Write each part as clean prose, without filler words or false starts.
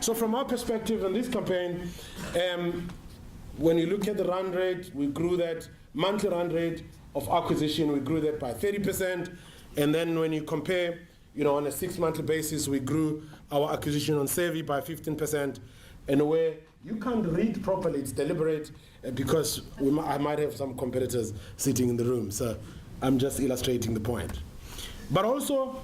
So from our perspective in this campaign, when you look at the run rate, we grew that monthly run rate of acquisition, we grew that by 30%. And then when you compare, on a 6-monthly basis, we grew our acquisition on Savvy by 15%. And where you can't read properly, it's deliberate, because I might have some competitors sitting in the room. So I'm just illustrating the point. But also,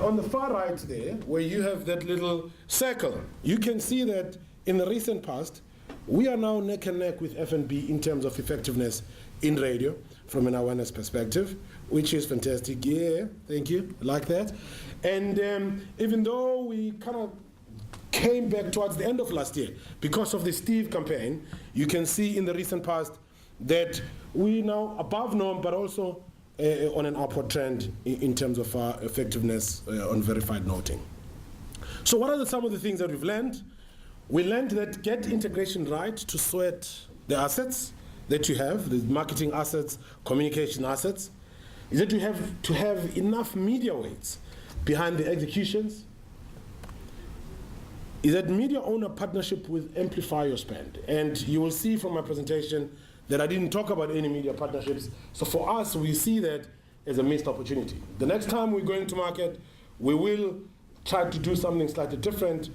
on the far right there, where you have that little circle, you can see that in the recent past, we are now neck and neck with F&B in terms of effectiveness in radio from an awareness perspective, which is fantastic. Yeah, thank you, I like that. And even though we kind of came back towards the end of last year because of the Steve campaign, you can see in the recent past that we now above norm, but also on an upward trend in terms of our effectiveness on verified noting. So what are some of the things that we've learned? We learned that get integration right to sweat the assets that you have, the marketing assets, communication assets, is that you have to have enough media weights behind the executions, is that media owner partnership with amplify your spend. And you will see from my presentation that I didn't talk about any media partnerships. So for us, we see that as a missed opportunity. The next time we're going to market, we will try to do something slightly different,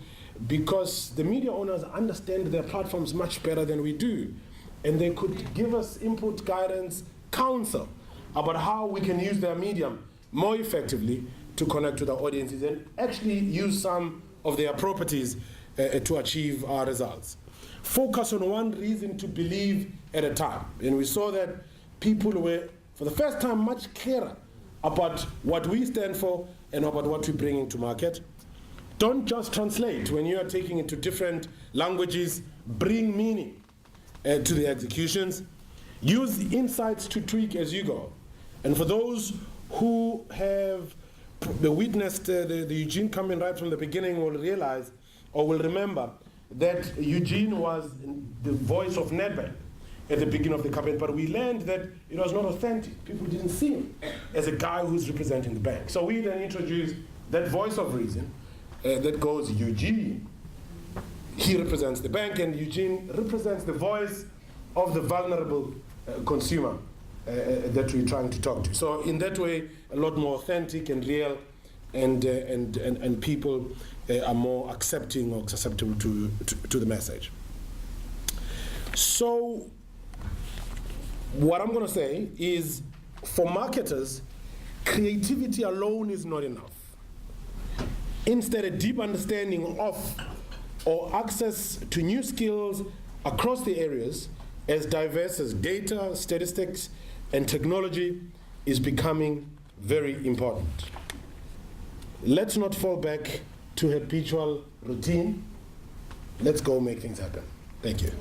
because the media owners understand their platforms much better than we do. And they could give us input, guidance, counsel about how we can use their medium more effectively to connect with our audiences and actually use some of their properties to achieve our results. Focus on one reason to believe at a time. And we saw that people were, for the first time, much clearer about what we stand for and about what we bring into market. Don't just translate. When you are taking it to different languages, bring meaning to the executions. Use the insights to tweak as you go. And for those who have witnessed the Eugene coming right from the beginning will realize or will remember that Eugene was the voice of Nedbank at the beginning of the campaign, but we learned that it was not authentic. People didn't see him as a guy who's representing the bank. So we then introduced that voice of reason that goes Eugene. He represents the bank, and Eugene represents the voice of the vulnerable consumer that we're trying to talk to. So in that way, a lot more authentic and real, and people are more accepting or susceptible to the message. So what I'm going to say is, for marketers, creativity alone is not enough. Instead, a deep understanding of or access to new skills across the areas as diverse as data, statistics, and technology is becoming very important. Let's not fall back to habitual routine. Let's go make things happen. Thank you.